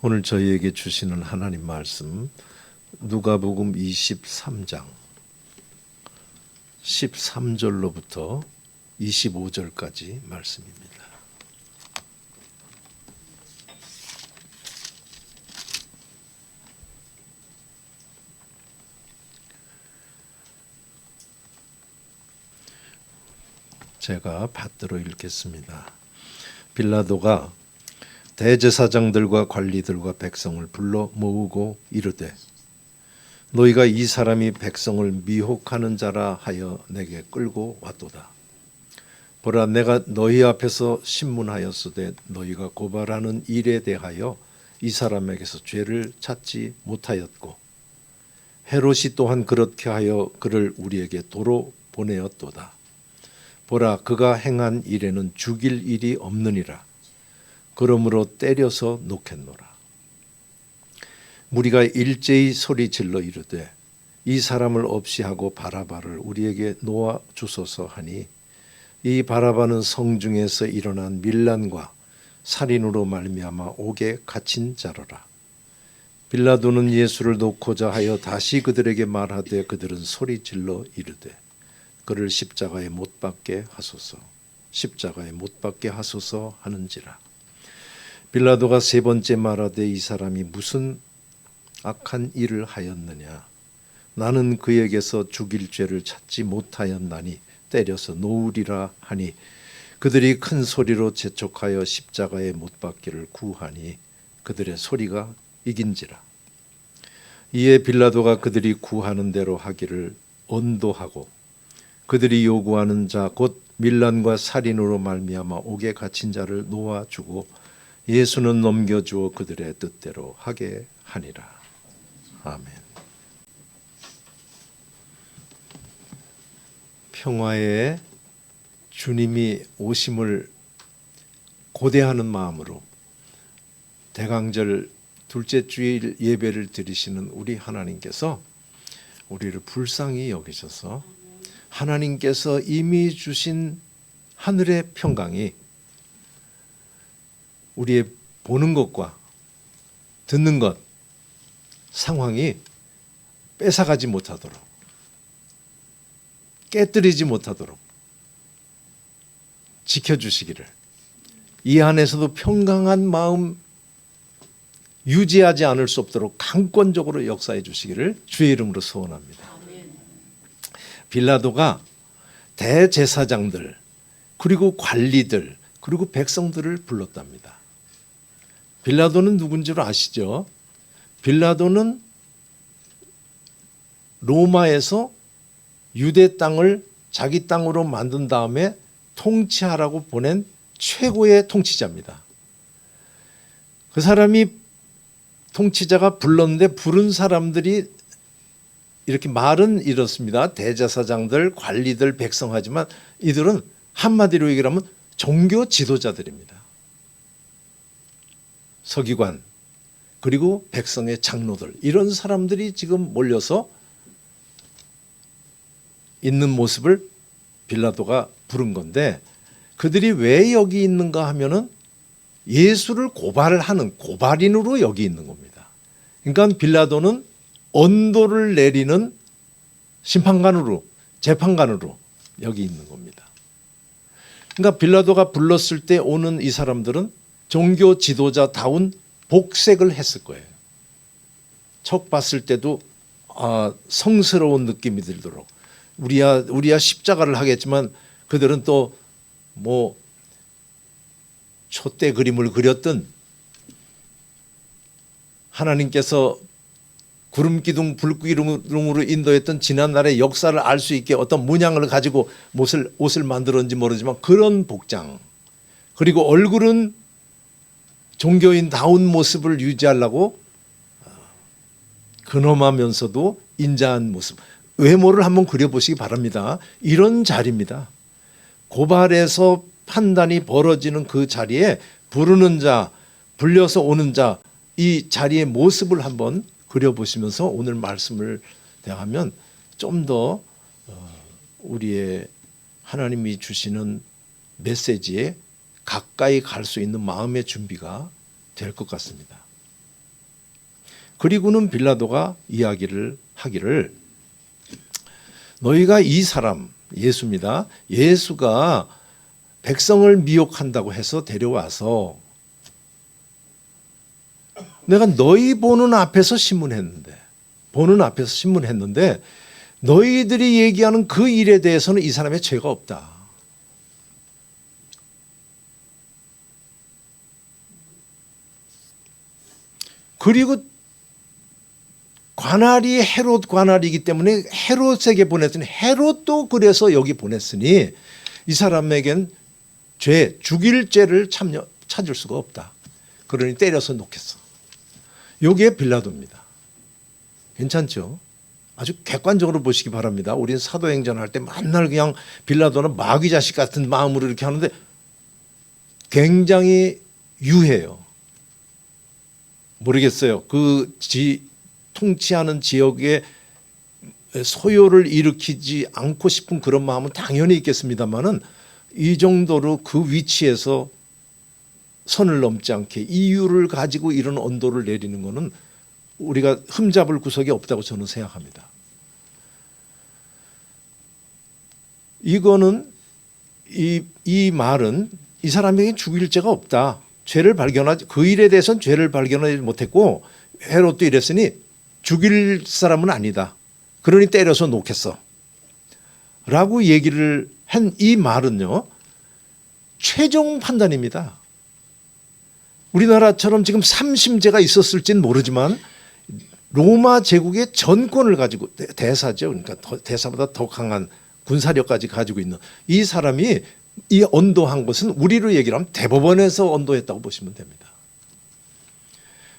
오늘 저희에게 주시는 하나님 말씀 누가복음 23장 13절로부터 25절까지 말씀입니다. 제가 받들어 읽겠습니다. 빌라도가 대제사장들과 관리들과 백성을 불러 모으고 이르되 너희가 이 사람이 백성을 미혹하는 자라 하여 내게 끌고 왔도다. 보라, 내가 너희 앞에서 신문하였으되 너희가 고발하는 일에 대하여 이 사람에게서 죄를 찾지 못하였고 헤롯이 또한 그렇게 하여 그를 우리에게 도로 보내었도다. 보라, 그가 행한 일에는 죽일 일이 없느니라. 그러므로 때려서 놓겠노라. 무리가 일제히 소리질러 이르되 이 사람을 없이 하고 바라바를 우리에게 놓아 주소서 하니 이 바라바는 성중에서 일어난 밀란과 살인으로 말미암아 옥에 갇힌 자로라. 빌라도는 예수를 놓고자 하여 다시 그들에게 말하되 그들은 소리질러 이르되 그를 십자가에 못 박게 하소서, 십자가에 못 박게 하소서 하는지라. 빌라도가 세 번째 말하되 이 사람이 무슨 악한 일을 하였느냐? 나는 그에게서 죽일 죄를 찾지 못하였나니 때려서 놓으리라 하니 그들이 큰 소리로 재촉하여 십자가에 못 박기를 구하니 그들의 소리가 이긴지라. 이에 빌라도가 그들이 구하는 대로 하기를 언도하고 그들이 요구하는 자 곧 밀란과 살인으로 말미암아 옥에 갇힌 자를 놓아주고 예수는 넘겨주어 그들의 뜻대로 하게 하니라. 아멘. 평화의 주님이 오심을 고대하는 마음으로 대강절 둘째 주일 예배를 드리시는 우리 하나님께서 우리를 불쌍히 여기셔서 하나님께서 이미 주신 하늘의 평강이 우리의 보는 것과 듣는 것, 상황이 뺏어가지 못하도록, 깨뜨리지 못하도록 지켜주시기를, 이 안에서도 평강한 마음 유지하지 않을 수 없도록 강권적으로 역사해 주시기를 주의 이름으로 소원합니다. 빌라도가 대제사장들 그리고 관리들 그리고 백성들을 불렀답니다. 빌라도는 누군지를 아시죠? 빌라도는 로마에서 유대 땅을 자기 땅으로 만든 다음에 통치하라고 보낸 최고의 통치자입니다. 그 사람이 통치자가 불렀는데 부른 사람들이 이렇게 말은 이렇습니다. 대제사장들, 관리들, 백성하지만 이들은 한마디로 얘기하면 종교 지도자들입니다. 서기관 그리고 백성의 장로들, 이런 사람들이 지금 몰려서 있는 모습을 빌라도가 부른 건데, 그들이 왜 여기 있는가 하면은 예수를 고발하는 고발인으로 여기 있는 겁니다. 그러니까 빌라도는 언도를 내리는 심판관으로, 재판관으로 여기 있는 겁니다. 그러니까 빌라도가 불렀을 때 오는 이 사람들은 종교 지도자다운 복색을 했을 거예요. 척 봤을 때도 성스러운 느낌이 들도록, 우리야 십자가를 하겠지만 그들은 또 뭐 촛대 그림을 그렸든 하나님께서 구름 기둥 불 기둥으로 인도했던 지난날의 역사를 알 수 있게 어떤 문양을 가지고 옷을 만들었는지 모르지만 그런 복장, 그리고 얼굴은 종교인다운 모습을 유지하려고 근엄하면서도 인자한 모습, 외모를 한번 그려보시기 바랍니다. 이런 자리입니다. 고발에서 판단이 벌어지는 그 자리에 부르는 자, 불려서 오는 자, 이 자리의 모습을 한번 그려보시면서 오늘 말씀을 대하면 좀 더 우리의 하나님이 주시는 메시지에 가까이 갈 수 있는 마음의 준비가 될 것 같습니다. 그리고는 빌라도가 이야기를 하기를 너희가 이 사람 예수입니다. 예수가 백성을 미혹한다고 해서 데려와서 내가 너희 보는 앞에서 신문했는데 너희들이 얘기하는 그 일에 대해서는 이 사람의 죄가 없다. 그리고 관할이 헤롯 관할이기 때문에 헤롯에게 보냈더니 헤롯도 그래서 여기 보냈으니 이 사람에겐 죽일 죄를 찾을 수가 없다. 그러니 때려서 놓겠어. 여기에 빌라도입니다. 괜찮죠? 아주 객관적으로 보시기 바랍니다. 우리는 사도행전 할 때 맨날 그냥 빌라도는 마귀 자식 같은 마음으로 이렇게 하는데 굉장히 유해요. 모르겠어요. 통치하는 지역에 소요를 일으키지 않고 싶은 그런 마음은 당연히 있겠습니다만은 이 정도로 그 위치에서 선을 넘지 않게 이유를 가지고 이런 언도를 내리는 것은 우리가 흠잡을 구석이 없다고 저는 생각합니다. 이거는 이 말은 이 사람에게 죽일 죄가 없다. 그 일에 대해서는 죄를 발견하지 못했고 헤롯도 이랬으니 죽일 사람은 아니다. 그러니 때려서 놓겠어. 라고 얘기를 한 이 말은요. 최종 판단입니다. 우리나라처럼 지금 삼심제가 있었을지는 모르지만 로마 제국의 전권을 가지고 대사죠. 그러니까 대사보다 더 강한 군사력까지 가지고 있는 이 사람이 이 언도한 것은 우리로 얘기를 하면 대법원에서 언도했다고 보시면 됩니다.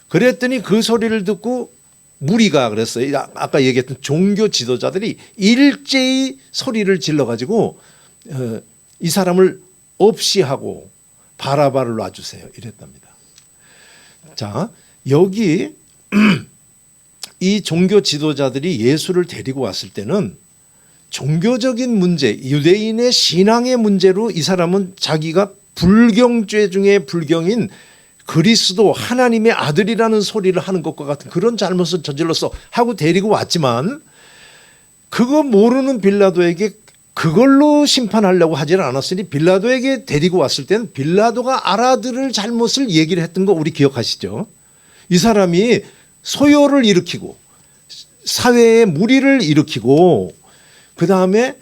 그랬더니 그 소리를 듣고 무리가 그랬어요. 아까 얘기했던 종교 지도자들이 일제히 소리를 질러가지고 이 사람을 없이 하고 바라바를 놔주세요. 이랬답니다. 자, 여기 이 종교 지도자들이 예수를 데리고 왔을 때는 종교적인 문제, 유대인의 신앙의 문제로 이 사람은 자기가 불경죄 중에 불경인 그리스도 하나님의 아들이라는 소리를 하는 것과 같은 그런 잘못을 저질러서 하고 데리고 왔지만 그거 모르는 빌라도에게 그걸로 심판하려고 하지는 않았으니 빌라도에게 데리고 왔을 때는 빌라도가 알아들을 잘못을 얘기를 했던 거 우리 기억하시죠? 이 사람이 소요를 일으키고 사회에 무리를 일으키고 그 다음에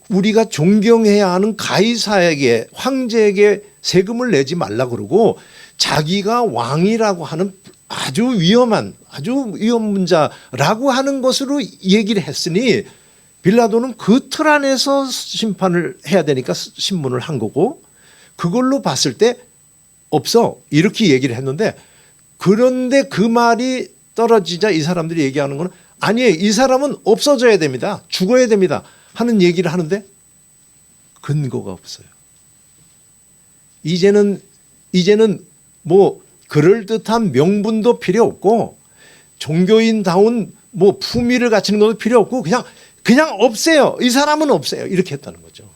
우리가 존경해야 하는 가이사에게 황제에게 세금을 내지 말라 그러고 자기가 왕이라고 하는 아주 위험한 자라고 하는 것으로 얘기를 했으니 빌라도는 그 틀 안에서 심판을 해야 되니까 신문을 한 거고 그걸로 봤을 때 없어 이렇게 얘기를 했는데 그런데 그 말이 떨어지자 이 사람들이 얘기하는 건 아니에요. 이 사람은 없어져야 됩니다. 죽어야 됩니다. 하는 얘기를 하는데 근거가 없어요. 이제는 뭐 그럴듯한 명분도 필요 없고 종교인다운 뭐 품위를 갖추는 것도 필요 없고 그냥 없애요. 이 사람은 없애요. 이렇게 했다는 거죠.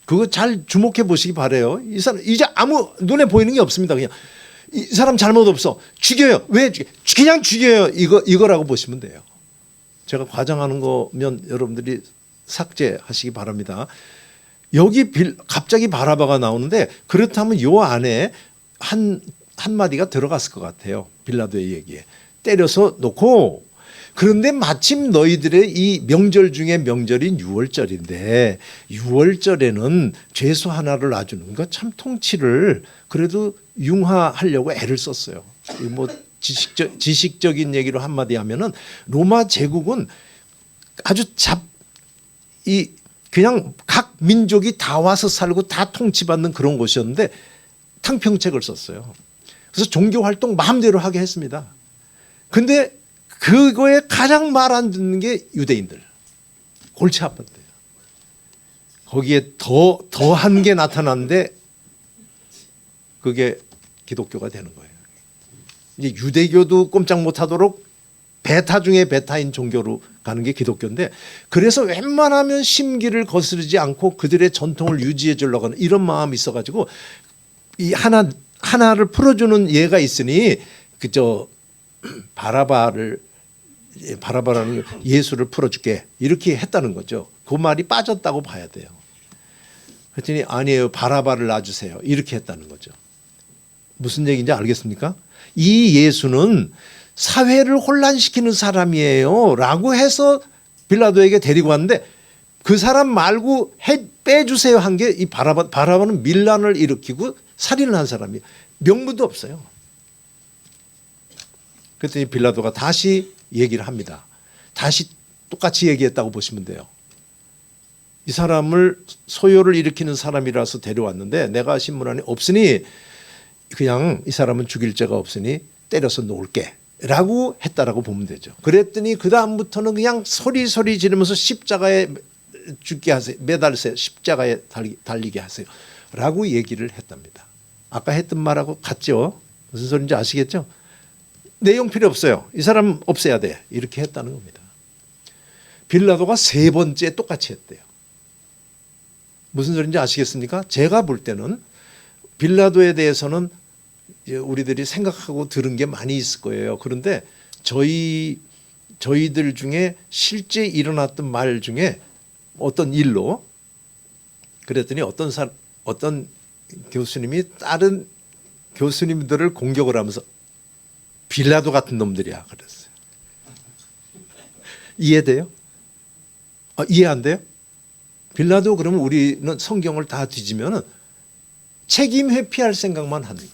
그거 잘 주목해 보시기 바라요. 이 사람 이제 아무 눈에 보이는 게 없습니다. 그냥 이 사람 잘못 없어. 죽여요. 왜 죽여? 그냥 죽여요. 이거라고 보시면 돼요. 제가 과장하는 거면 여러분들이 삭제하시기 바랍니다. 여기 갑자기 바라바가 나오는데 그렇다면 요 안에 한마디가 들어갔을 것 같아요. 빌라도의 얘기에. 때려서 놓고 그런데 마침 너희들의 이 명절 중에 명절인 유월절인데 유월절에는 죄수 하나를 놔주는 거 참 통치를 그래도 융화하려고 애를 썼어요. 뭐 지식적인 얘기로 한마디 하면은 로마 제국은 아주 그냥 각 민족이 다 와서 살고 다 통치받는 그런 곳이었는데 탕평책을 썼어요. 그래서 종교 활동 마음대로 하게 했습니다. 근데 그거에 가장 말 안 듣는 게 유대인들. 골치 아팠대요. 거기에 더한 게 나타났는데 그게 기독교가 되는 거예요. 이제 유대교도 꼼짝 못하도록 베타 중에 베타인 종교로 가는 게 기독교인데 그래서 웬만하면 심기를 거스르지 않고 그들의 전통을 유지해 주려고 하는 이런 마음이 있어가지고 이 하나를 풀어주는 예가 있으니 바라바라는 예수를 풀어줄게 이렇게 했다는 거죠. 그 말이 빠졌다고 봐야 돼요. 그랬더니 아니에요. 바라바를 놔주세요. 이렇게 했다는 거죠. 무슨 얘기인지 알겠습니까? 이 예수는 사회를 혼란시키는 사람이에요 라고 해서 빌라도에게 데리고 왔는데 그 사람 말고 빼주세요 한 게 이 바라바는 밀란을 일으키고 살인을 한 사람이에요. 명분도 없어요. 그랬더니 빌라도가 다시 얘기를 합니다. 다시 똑같이 얘기했다고 보시면 돼요. 이 사람을 소요를 일으키는 사람이라서 데려왔는데 내가 신문안에 없으니 그냥 이 사람은 죽일 죄가 없으니 때려서 놓을게 라고 했다라고 보면 되죠. 그랬더니 그 다음부터는 그냥 소리 지르면서 십자가에 죽게 하세요. 매달으세요. 십자가에 달리게 하세요 라고 얘기를 했답니다. 아까 했던 말하고 같죠. 무슨 소리인지 아시겠죠? 내용 필요 없어요. 이 사람 없애야 돼. 이렇게 했다는 겁니다. 빌라도가 세 번째 똑같이 했대요. 무슨 소리인지 아시겠습니까? 제가 볼 때는 빌라도에 대해서는 우리들이 생각하고 들은 게 많이 있을 거예요. 그런데 저희들 중에 실제 일어났던 말 중에 어떤 일로 그랬더니 어떤 교수님이 다른 교수님들을 공격을 하면서 빌라도 같은 놈들이야 그랬어요. 이해돼요? 이해 안 돼요? 빌라도 그러면 우리는 성경을 다 뒤지면 책임 회피할 생각만 하는 거예요.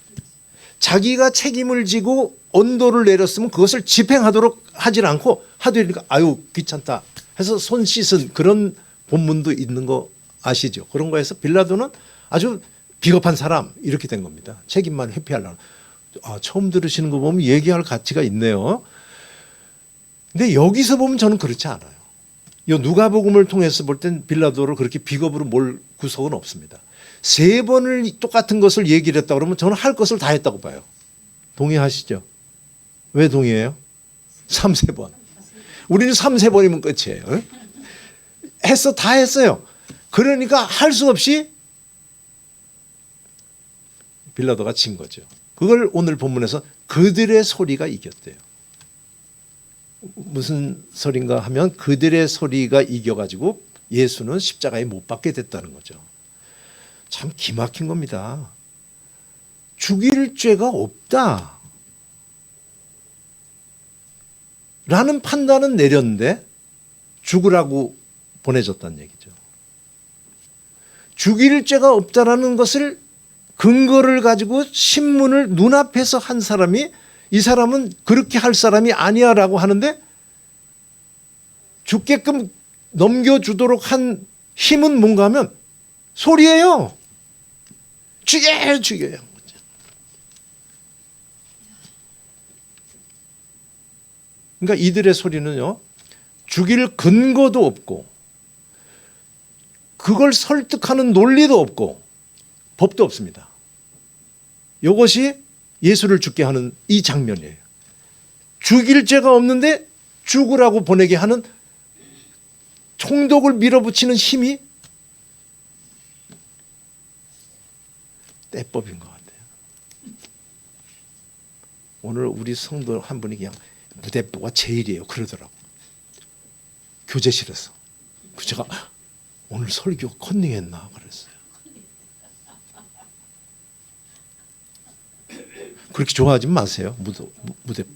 자기가 책임을 지고 언도를 내렸으면 그것을 집행하도록 하질 않고 하되니까 아유 귀찮다 해서 손 씻은 그런 본문도 있는 거 아시죠? 그런 거에서 빌라도는 아주 비겁한 사람 이렇게 된 겁니다. 책임만 회피하려는. 처음 들으시는 거 보면 얘기할 가치가 있네요. 근데 여기서 보면 저는 그렇지 않아요. 이 누가복음을 통해서 볼 땐 빌라도를 그렇게 비겁으로 몰 구석은 없습니다. 세 번을 똑같은 것을 얘기를 했다 그러면 저는 할 것을 다 했다고 봐요. 동의하시죠? 왜 동의해요? 3-4번. 우리는 3-4번이면 끝이에요. 다 했어요. 그러니까 할 수 없이 빌라도가 진 거죠. 그걸 오늘 본문에서 그들의 소리가 이겼대요. 무슨 소린가 하면 그들의 소리가 이겨가지고 예수는 십자가에 못 박게 됐다는 거죠. 참 기막힌 겁니다. 죽일 죄가 없다 라는 판단은 내렸는데 죽으라고 보내줬다는 얘기죠. 죽일 죄가 없다라는 것을 근거를 가지고 신문을 눈앞에서 한 사람이 이 사람은 그렇게 할 사람이 아니야 라고 하는데 죽게끔 넘겨주도록 한 힘은 뭔가 하면 소리예요. 죽여요. 그러니까 이들의 소리는요. 죽일 근거도 없고 그걸 설득하는 논리도 없고 법도 없습니다. 이것이 예수를 죽게 하는 이 장면이에요. 죽일 죄가 없는데 죽으라고 보내게 하는 총독을 밀어붙이는 힘이 때법인 것 같아요. 오늘 우리 성도 한 분이 그냥 무대뽀가 제일이에요 그러더라고. 교제실에서. 제가 오늘 설교 컨닝했나 그랬어요. 그렇게 좋아하지 마세요. 무대뽀.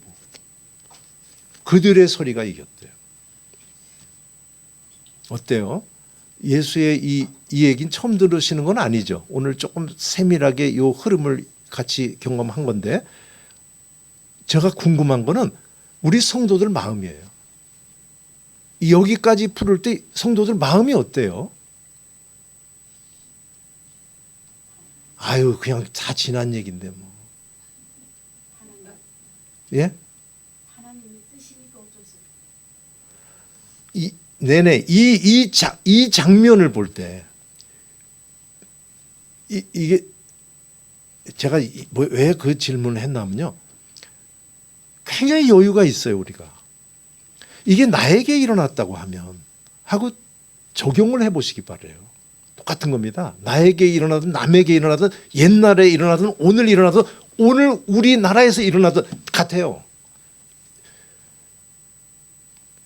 그들의 소리가 이겼대요. 어때요? 예수의 이 얘기는 처음 들으시는 건 아니죠. 오늘 조금 세밀하게 이 흐름을 같이 경험한 건데 제가 궁금한 거는 우리 성도들 마음이에요. 여기까지 풀을 때 성도들 마음이 어때요? 아유 그냥 다 지난 얘기인데 뭐. 예? 하나님의 뜻이니까 어쩔 수 없어요. 네네 이 장면을 볼 때 이게 제가 왜 그 질문을 했냐면요. 굉장히 여유가 있어요 우리가. 이게 나에게 일어났다고 하면 하고 적용을 해보시기 바래요. 똑같은 겁니다. 나에게 일어나든 남에게 일어나든 옛날에 일어나든 오늘 일어나든 오늘 우리나라에서 일어나든 같아요.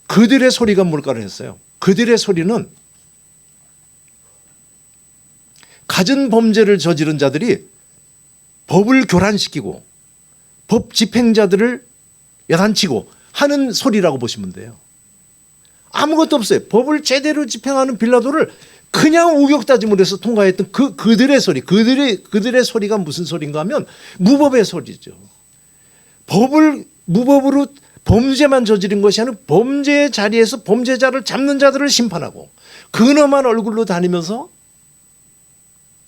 그들의 소리가 뭘까를 했어요. 그들의 소리는 갖은 범죄를 저지른 자들이 법을 교란시키고 법 집행자들을 야단치고 하는 소리라고 보시면 돼요. 아무것도 없어요. 법을 제대로 집행하는 빌라도를 그냥 우격다짐을 해서 통과했던 그들의 소리, 그들의 소리가 무슨 소리인가 하면 무법의 소리죠. 법을 무법으로 범죄만 저지른 것이 아니라 범죄의 자리에서 범죄자를 잡는 자들을 심판하고 근엄한 얼굴로 다니면서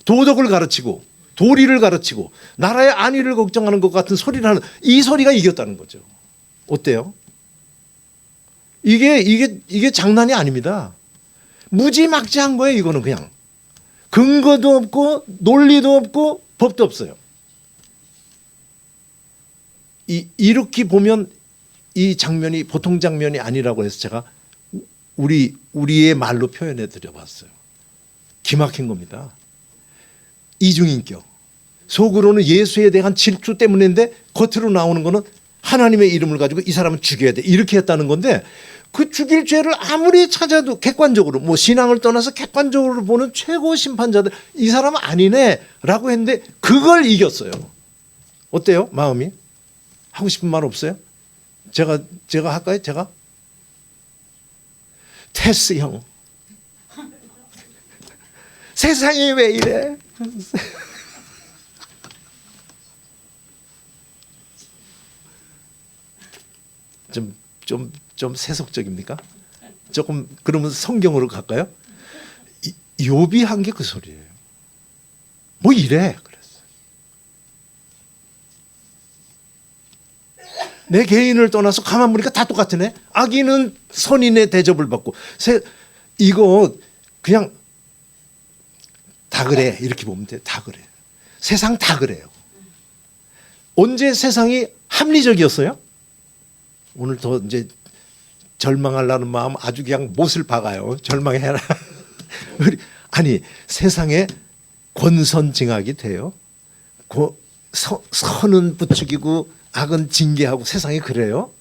도덕을 가르치고 도리를 가르치고 나라의 안위를 걱정하는 것 같은 소리를 하는 이 소리가 이겼다는 거죠. 어때요? 이게 장난이 아닙니다. 무지막지한 거예요. 이거는 그냥 근거도 없고 논리도 없고 법도 없어요. 이렇게 보면 이 장면이 보통 장면이 아니라고 해서 제가 우리의 말로 표현해 드려봤어요. 기막힌 겁니다. 이중인격. 속으로는 예수에 대한 질투 때문인데 겉으로 나오는 거는 하나님의 이름을 가지고 이 사람은 죽여야 돼. 이렇게 했다는 건데 그 죽일 죄를 아무리 찾아도 객관적으로 뭐 신앙을 떠나서 객관적으로 보는 최고 심판자들 이 사람은 아니네 라고 했는데 그걸 이겼어요. 어때요? 마음이? 하고 싶은 말 없어요? 제가 할까요? 제가? 테스 형. 세상이 왜 이래? 좀 세속적입니까? 조금 그러면 성경으로 갈까요? 욥이 한 게 그 소리예요. 뭐 이래 그랬어요. 내 개인을 떠나서 가만 보니까 다 똑같으네. 악인은 선인의 대접을 받고 이거 그냥 다 그래 이렇게 보면 돼. 다 그래. 세상 다 그래요. 언제 세상이 합리적이었어요? 오늘 더 이제 절망하려는 마음 아주 그냥 못을 박아요. 절망해라. 아니 세상에 권선징악이 돼요. 선은 부추기고 악은 징계하고 세상이 그래요.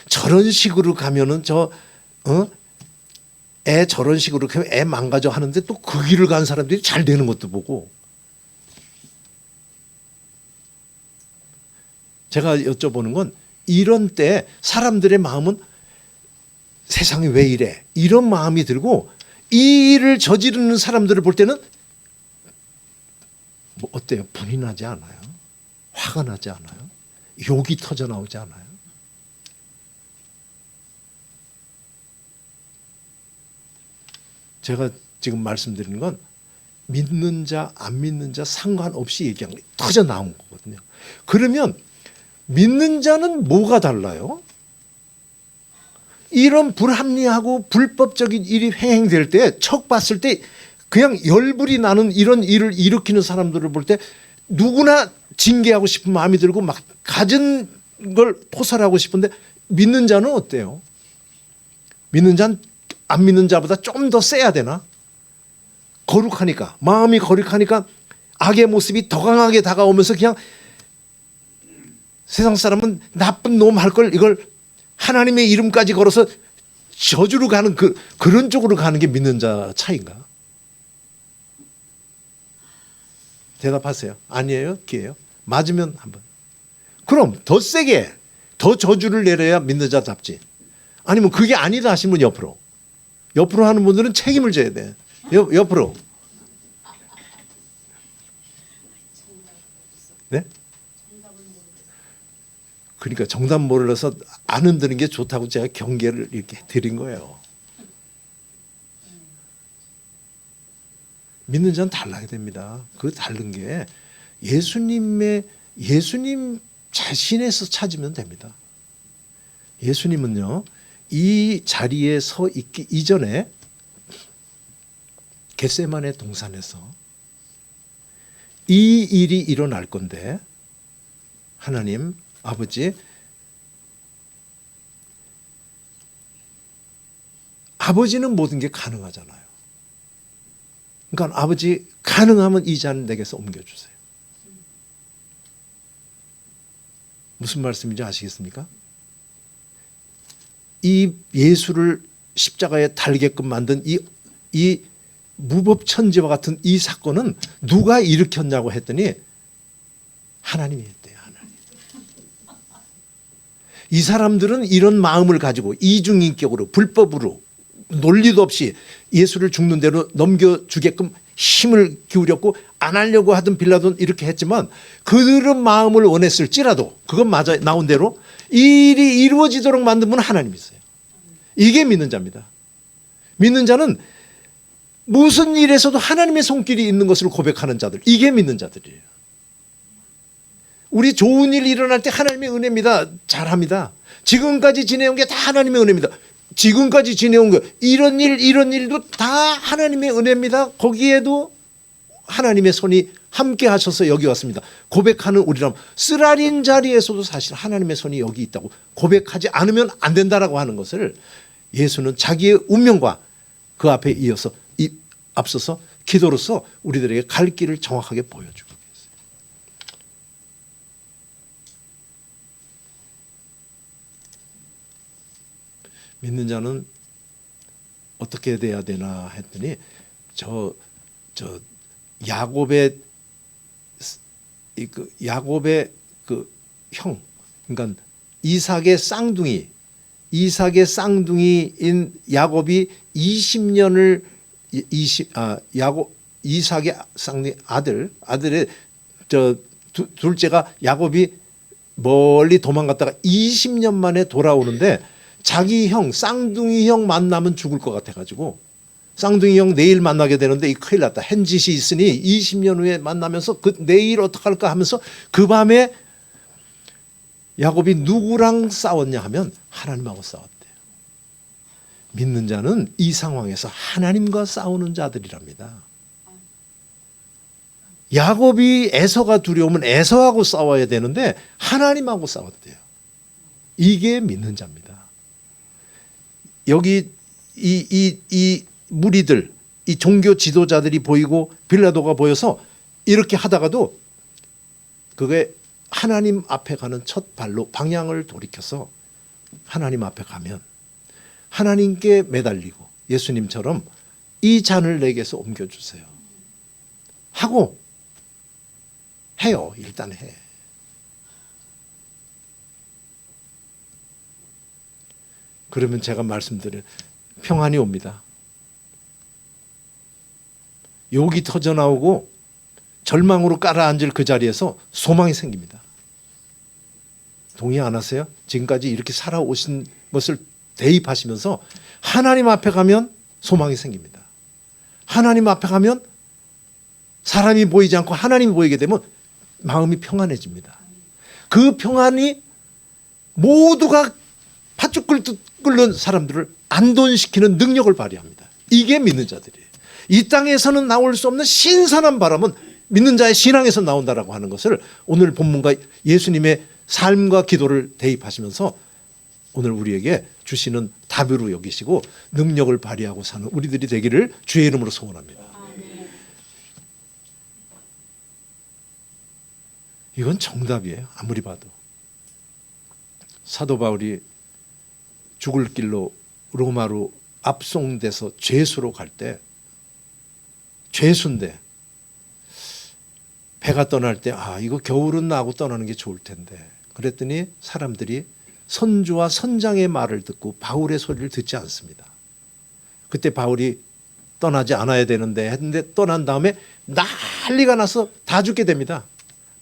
저런 식으로 가면은 애 저런 식으로 가면 애 망가져 하는데 또 그 길을 간 사람들이 잘 되는 것도 보고. 제가 여쭤보는 건 이런 때 사람들의 마음은 세상이 왜 이래 이런 마음이 들고 이 일을 저지르는 사람들을 볼 때는 뭐 어때요? 분이 나지 않아요? 화가 나지 않아요? 욕이 터져 나오지 않아요? 제가 지금 말씀드리는 건 믿는 자, 안 믿는 자 상관없이 얘기한 게 터져 나온 거거든요. 그러면 믿는 자는 뭐가 달라요? 이런 불합리하고 불법적인 일이 횡행될 때, 척 봤을 때 그냥 열불이 나는 이런 일을 일으키는 사람들을 볼 때 누구나 징계하고 싶은 마음이 들고 막 가진 걸 포살하고 싶은데 믿는 자는 어때요? 믿는 자는 안 믿는 자보다 좀 더 세야 되나? 거룩하니까, 마음이 거룩하니까 악의 모습이 더 강하게 다가오면서 그냥 세상 사람은 나쁜 놈 할 걸 이걸 하나님의 이름까지 걸어서 저주로 가는 그런 쪽으로 가는 게 믿는 자 차이인가? 대답하세요. 아니에요? 기회요? 맞으면 한번. 그럼 더 세게 더 저주를 내려야 믿는 자답지. 아니면 그게 아니다 하시면 옆으로 하는 분들은 책임을 져야 돼. 옆으로. 네? 그러니까 정답 몰라서 안 흔드는 게 좋다고 제가 경계를 이렇게 드린 거예요. 믿는 자는 달라야 됩니다. 그 다른 게 예수님 자신에서 찾으면 됩니다. 예수님은요, 이 자리에 서 있기 이전에 겟세마네 동산에서 이 일이 일어날 건데 하나님 아버지, 아버지는 모든 게 가능하잖아요. 그러니까 아버지 가능하면 이 잔을 내게서 옮겨주세요. 무슨 말씀인지 아시겠습니까? 이 예수를 십자가에 달게끔 만든 이 무법천지와 같은 이 사건은 누가 일으켰냐고 했더니 하나님이 했대요. 하나님. 이 사람들은 이런 마음을 가지고 이중인격으로 불법으로 논리도 없이 예수를 죽는 대로 넘겨주게끔 힘을 기울였고 안 하려고 하던 빌라도는 이렇게 했지만 그들은 마음을 원했을지라도 그건 맞아 나온 대로 일이 이루어지도록 만든 분은 하나님이세요. 이게 믿는 자입니다. 믿는 자는 무슨 일에서도 하나님의 손길이 있는 것을 고백하는 자들, 이게 믿는 자들이에요. 우리 좋은 일 일어날 때 하나님의 은혜입니다. 잘합니다. 지금까지 지내온 게 다 하나님의 은혜입니다. 지금까지 지내온 거 이런 일도 다 하나님의 은혜입니다. 거기에도 하나님의 손이 함께 하셔서 여기 왔습니다. 고백하는 우리라면 쓰라린 자리에서도 사실 하나님의 손이 여기 있다고 고백하지 않으면 안 된다라고 하는 것을 예수는 자기의 운명과 그 앞에 이어서 앞서서 기도로서 우리들에게 갈 길을 정확하게 보여주고 계세요. 믿는 자는 어떻게 돼야 되나 했더니 저 야곱의 그 형, 그러니까 이삭의 쌍둥이인 야곱이 20년을 이삭의 쌍둥이 아들의 둘째가 야곱이 멀리 도망갔다가 20년 만에 돌아오는데 자기 형 쌍둥이 형 만나면 죽을 것 같아가지고 쌍둥이 형 내일 만나게 되는데 이 큰일 났다. 헨짓이 있으니 20년 후에 만나면서 그 내일 어떡할까 하면서 그 밤에 야곱이 누구랑 싸웠냐 하면 하나님하고 싸웠대요. 믿는 자는 이 상황에서 하나님과 싸우는 자들이랍니다. 야곱이 에서가 두려우면 에서하고 싸워야 되는데 하나님하고 싸웠대요. 이게 믿는 자입니다. 여기 이 무리들, 이 종교 지도자들이 보이고 빌라도가 보여서 이렇게 하다가도 그게 하나님 앞에 가는 첫 발로 방향을 돌이켜서 하나님 앞에 가면 하나님께 매달리고 예수님처럼 이 잔을 내게서 옮겨주세요 하고 해요. 일단 해. 그러면 제가 말씀드린 평안이 옵니다. 욕이 터져나오고 절망으로 깔아앉을 그 자리에서 소망이 생깁니다. 동의 안 하세요? 지금까지 이렇게 살아오신 것을 대입하시면서 하나님 앞에 가면 소망이 생깁니다. 하나님 앞에 가면 사람이 보이지 않고 하나님이 보이게 되면 마음이 평안해집니다. 그 평안이 모두가 팥죽 끓는 사람들을 안돈시키는 능력을 발휘합니다. 이게 믿는 자들이에요. 이 땅에서는 나올 수 없는 신선한 바람은 믿는 자의 신앙에서 나온다라고 하는 것을 오늘 본문과 예수님의 삶과 기도를 대입하시면서 오늘 우리에게 주시는 답으로 여기시고 능력을 발휘하고 사는 우리들이 되기를 주의 이름으로 소원합니다. 이건 정답이에요. 아무리 봐도. 사도 바울이 죽을 길로 로마로 압송돼서 죄수로 갈 때 죄수인데 배가 떠날 때 이거 겨울은 나하고 떠나는 게 좋을 텐데 그랬더니 사람들이 선주와 선장의 말을 듣고 바울의 소리를 듣지 않습니다. 그때 바울이 떠나지 않아야 되는데 했는데 떠난 다음에 난리가 나서 다 죽게 됩니다.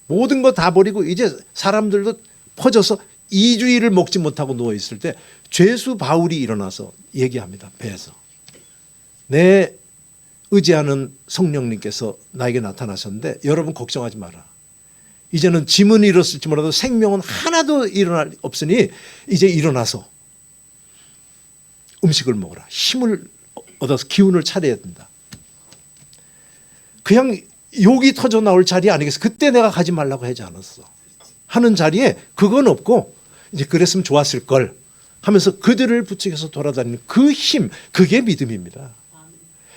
모든 거 다 버리고 이제 사람들도 퍼져서 2주일을 먹지 못하고 누워있을 때 죄수 바울이 일어나서 얘기합니다. 배에서. 내 의지하는 성령님께서 나에게 나타나셨는데 여러분 걱정하지 마라. 이제는 짐은 잃었을지 몰라도 생명은 하나도 일어날 없으니 이제 일어나서 음식을 먹어라. 힘을 얻어서 기운을 차려야 된다. 그냥 욕이 터져 나올 자리 아니겠어. 그때 내가 가지 말라고 하지 않았어. 하는 자리에 그건 없고 이제 그랬으면 좋았을 걸 하면서 그들을 부추겨서 돌아다니는 그 힘, 그게 믿음입니다.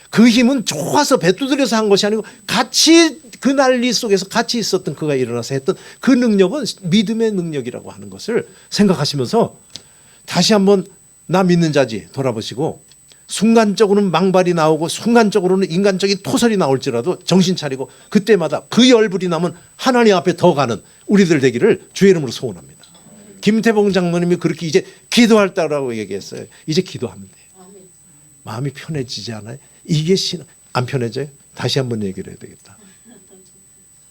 그 힘은 좋아서 배 두드려서 한 것이 아니고 같이 그 난리 속에서 같이 있었던 그가 일어나서 했던 그 능력은 믿음의 능력이라고 하는 것을 생각하시면서 다시 한번 나 믿는 자지 돌아보시고 순간적으로는 망발이 나오고 순간적으로는 인간적인 토설이 나올지라도 정신 차리고 그때마다 그 열불이 나면 하나님 앞에 더 가는 우리들 되기를 주의 이름으로 소원합니다. 김태봉 장로님이 그렇게 이제 기도할 때라고 얘기했어요. 이제 기도하면 돼요. 마음이 편해지지 않아요? 이게 신앙. 안 편해져요? 다시 한번 얘기를 해야 되겠다.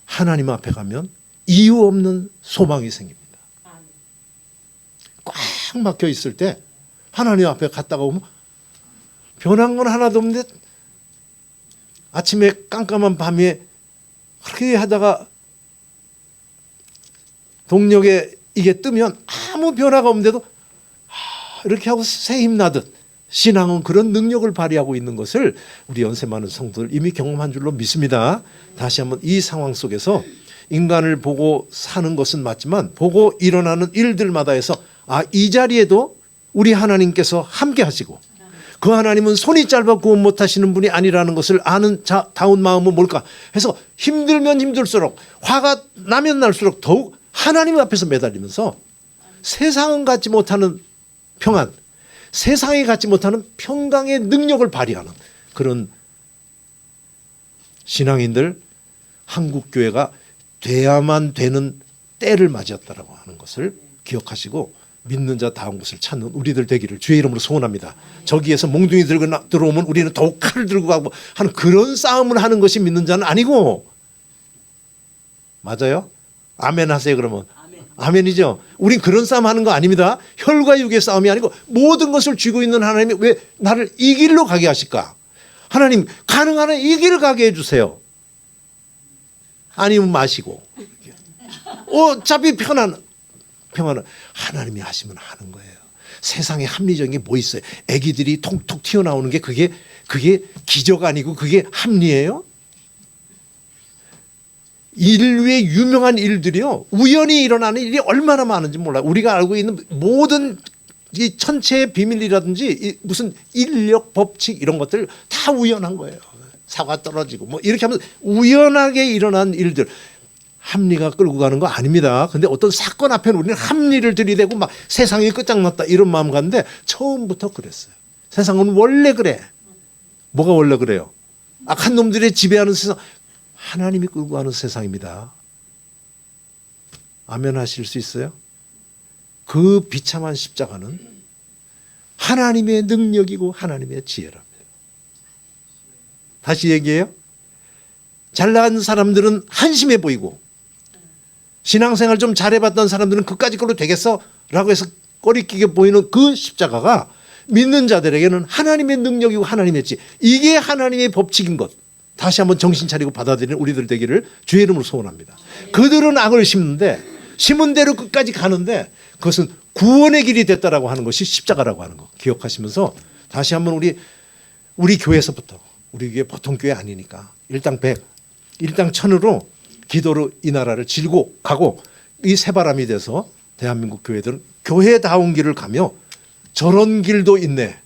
하나님 앞에 가면 이유 없는 소망이 생깁니다. 꽉 막혀 있을 때 하나님 앞에 갔다가 오면 변한 건 하나도 없는데 아침에 깜깜한 밤에 그렇게 하다가 동력에 이게 뜨면 아무 변화가 없는데도 이렇게 하고 새 힘나듯 신앙은 그런 능력을 발휘하고 있는 것을 우리 연세 많은 성도들 이미 경험한 줄로 믿습니다. 다시 한번 이 상황 속에서 인간을 보고 사는 것은 맞지만 보고 일어나는 일들마다 해서 이 자리에도 우리 하나님께서 함께 하시고 그 하나님은 손이 짧아 구원 못하시는 분이 아니라는 것을 아는 다운 마음은 뭘까 해서 힘들면 힘들수록 화가 나면 날수록 더욱 하나님 앞에서 매달리면서 세상은 갖지 못하는 평안, 세상이 갖지 못하는 평강의 능력을 발휘하는 그런 신앙인들, 한국교회가 돼야만 되는 때를 맞이했다라고 하는 것을 기억하시고 믿는 자 다운 것을 찾는 우리들 되기를 주의 이름으로 소원합니다. 저기에서 몽둥이 들고 들어오면 우리는 더욱 칼을 들고 가고 하는 그런 싸움을 하는 것이 믿는 자는 아니고, 맞아요? 아멘 하세요. 그러면 아멘이죠. 우린 그런 싸움 하는 거 아닙니다. 혈과 육의 싸움이 아니고 모든 것을 쥐고 있는 하나님이 왜 나를 이 길로 가게 하실까? 하나님 가능한 한 이 길을 가게 해주세요. 아니면 마시고 어차피 평안은 하나님이 하시면 하는 거예요. 세상에 합리적인 게 뭐 있어요? 아기들이 통통 튀어나오는 게 그게 기적 아니고 그게 합리예요? 인류의 유명한 일들이요, 우연히 일어나는 일이 얼마나 많은지 몰라요. 우리가 알고 있는 모든 이 천체의 비밀이라든지 무슨 인력 법칙 이런 것들 다 우연한 거예요. 사과 떨어지고 뭐 이렇게 하면 우연하게 일어난 일들, 합리가 끌고 가는 거 아닙니다. 근데 어떤 사건 앞에는 우리는 합리를 들이대고 막 세상이 끝장났다 이런 마음 갔는데 처음부터 그랬어요. 세상은 원래 그래. 뭐가 원래 그래요? 악한 놈들이 지배하는 세상, 하나님이 끌고 가는 세상입니다. 아멘 하실 수 있어요? 그 비참한 십자가는 하나님의 능력이고 하나님의 지혜랍니다. 다시 얘기해요. 잘난 사람들은 한심해 보이고 신앙생활 좀 잘해봤던 사람들은 그까짓 걸로 되겠어? 라고 해서 꺼리끼게 보이는 그 십자가가 믿는 자들에게는 하나님의 능력이고 하나님의 지혜, 이게 하나님의 법칙인 것, 다시 한번 정신 차리고 받아들이는 우리들 되기를 주의 이름으로 소원합니다. 그들은 악을 심는데 심은 대로 끝까지 가는데 그것은 구원의 길이 됐다라고 하는 것이 십자가라고 하는 거 기억하시면서 다시 한번 우리 교회에서부터, 우리 교회 보통 교회 아니니까 일당 100, 일당 1000으로 기도로 이 나라를 질고 가고 이 새바람이 돼서 대한민국 교회들은 교회다운 길을 가며 저런 길도 있네,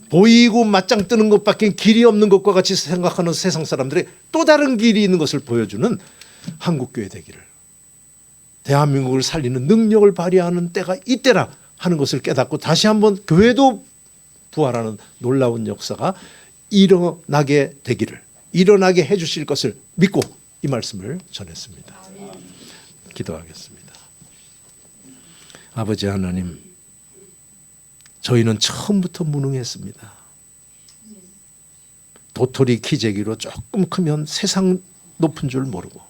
보이고 맞짱 뜨는 것밖에 길이 없는 것과 같이 생각하는 세상 사람들의 또 다른 길이 있는 것을 보여주는 한국교회 되기를, 대한민국을 살리는 능력을 발휘하는 때가 이때라 하는 것을 깨닫고 다시 한번 교회도 부활하는 놀라운 역사가 일어나게 되기를, 일어나게 해주실 것을 믿고 이 말씀을 전했습니다. 기도하겠습니다. 아버지 하나님, 저희는 처음부터 무능했습니다. 도토리 기재기로 조금 크면 세상 높은 줄 모르고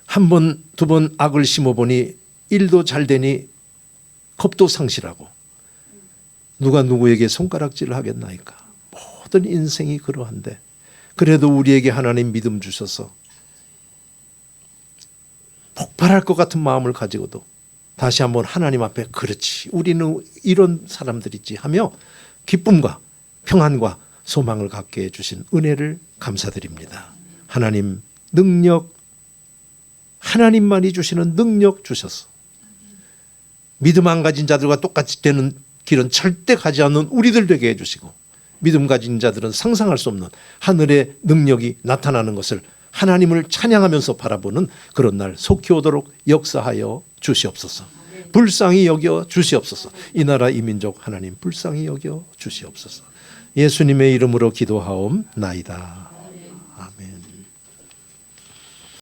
한 번, 두 번 악을 심어보니 일도 잘 되니 겁도 상실하고 누가 누구에게 손가락질을 하겠나이까. 모든 인생이 그러한데 그래도 우리에게 하나님 믿음 주셔서 폭발할 것 같은 마음을 가지고도 다시 한번 하나님 앞에 그렇지, 우리는 이런 사람들이지 하며 기쁨과 평안과 소망을 갖게 해주신 은혜를 감사드립니다. 하나님 능력, 하나님만이 주시는 능력 주셔서 믿음 안 가진 자들과 똑같이 되는 길은 절대 가지 않는 우리들 되게 해주시고, 믿음 가진 자들은 상상할 수 없는 하늘의 능력이 나타나는 것을 하나님을 찬양하면서 바라보는 그런 날 속히 오도록 역사하여 주시옵소서. 불쌍히 여겨 주시옵소서. 이 나라 이 민족 하나님 불쌍히 여겨 주시옵소서. 예수님의 이름으로 기도하옵나이다.